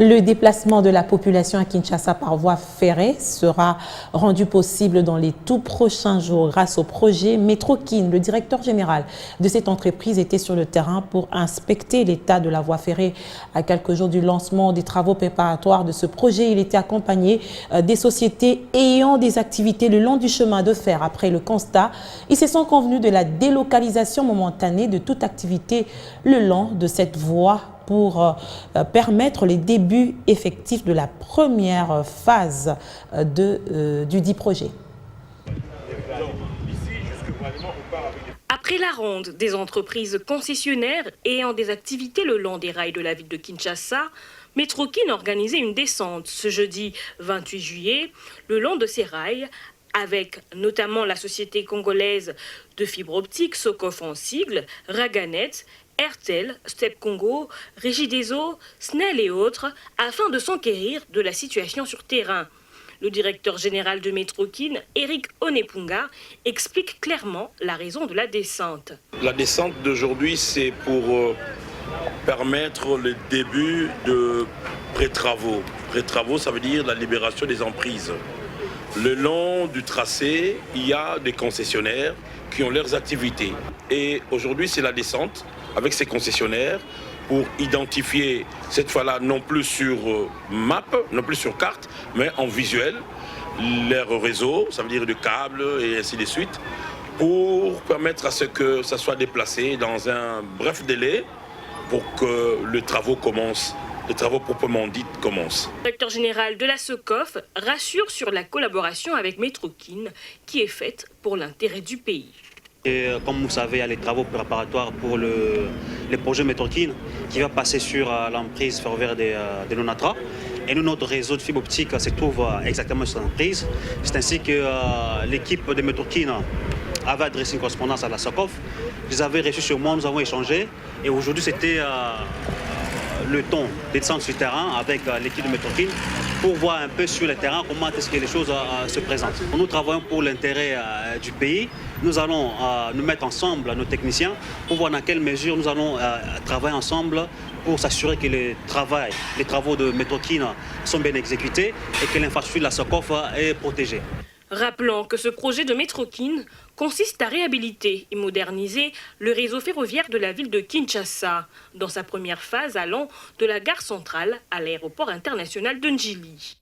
Le déplacement de la population à Kinshasa par voie ferrée sera rendu possible dans les tout prochains jours grâce au projet Métrokin. Le directeur général de cette entreprise était sur le terrain pour inspecter l'état de la voie ferrée. À quelques jours du lancement des travaux préparatoires de ce projet, il était accompagné des sociétés ayant des activités le long du chemin de fer. Après le constat, ils se sont convenus de la délocalisation momentanée de toute activité le long de cette voie pour permettre les débuts effectifs de la première phase du dit projet. Après la ronde des entreprises concessionnaires ayant des activités le long des rails de la ville de Kinshasa, Métrokin a organisé une descente ce jeudi 28 juillet le long de ces rails avec notamment la société congolaise de fibre optique Socof en sigle, Raganet, Airtel, Step Congo, Régie des Eaux, SNEL et autres, afin de s'enquérir de la situation sur terrain. Le directeur général de Métrokin, Eric Onepunga, explique clairement la raison de la descente. La descente d'aujourd'hui, c'est pour permettre le début de pré-travaux. Pré-travaux, ça veut dire la libération des emprises. Le long du tracé, il y a des concessionnaires qui ont leurs activités. Et aujourd'hui, c'est la descente avec ces concessionnaires pour identifier, cette fois-là, non plus sur map, non plus sur carte, mais en visuel, leur réseau, ça veut dire de câbles et ainsi de suite, pour permettre à ce que ça soit déplacé dans un bref délai pour que les travaux commencent. Les travaux proprement dits commencent. Le directeur général de la SOCOF rassure sur la collaboration avec Métrokin qui est faite pour l'intérêt du pays. Et comme vous savez, il y a les travaux préparatoires pour le projet Métrokin qui va passer sur l'emprise ferroviaire de l'ONATRA. Et nous, notre réseau de fibre optique se trouve exactement sur l'emprise. C'est ainsi que l'équipe de Métrokin avait adressé une correspondance à la SOCOF. Je les avais reçus sur moi, nous avons échangé. Et aujourd'hui, c'était le temps de descendre sur le terrain avec l'équipe de Métrokin pour voir un peu sur le terrain comment est-ce que les choses se présentent. Nous travaillons pour l'intérêt du pays. Nous allons nous mettre ensemble, nos techniciens, pour voir dans quelle mesure nous allons travailler ensemble pour s'assurer que les travaux de Métrokin sont bien exécutés et que l'infrastructure de la SOCOF est protégée. Rappelons que ce projet de Métrokin consiste à réhabiliter et moderniser le réseau ferroviaire de la ville de Kinshasa, dans sa première phase allant de la gare centrale à l'aéroport international de Njili.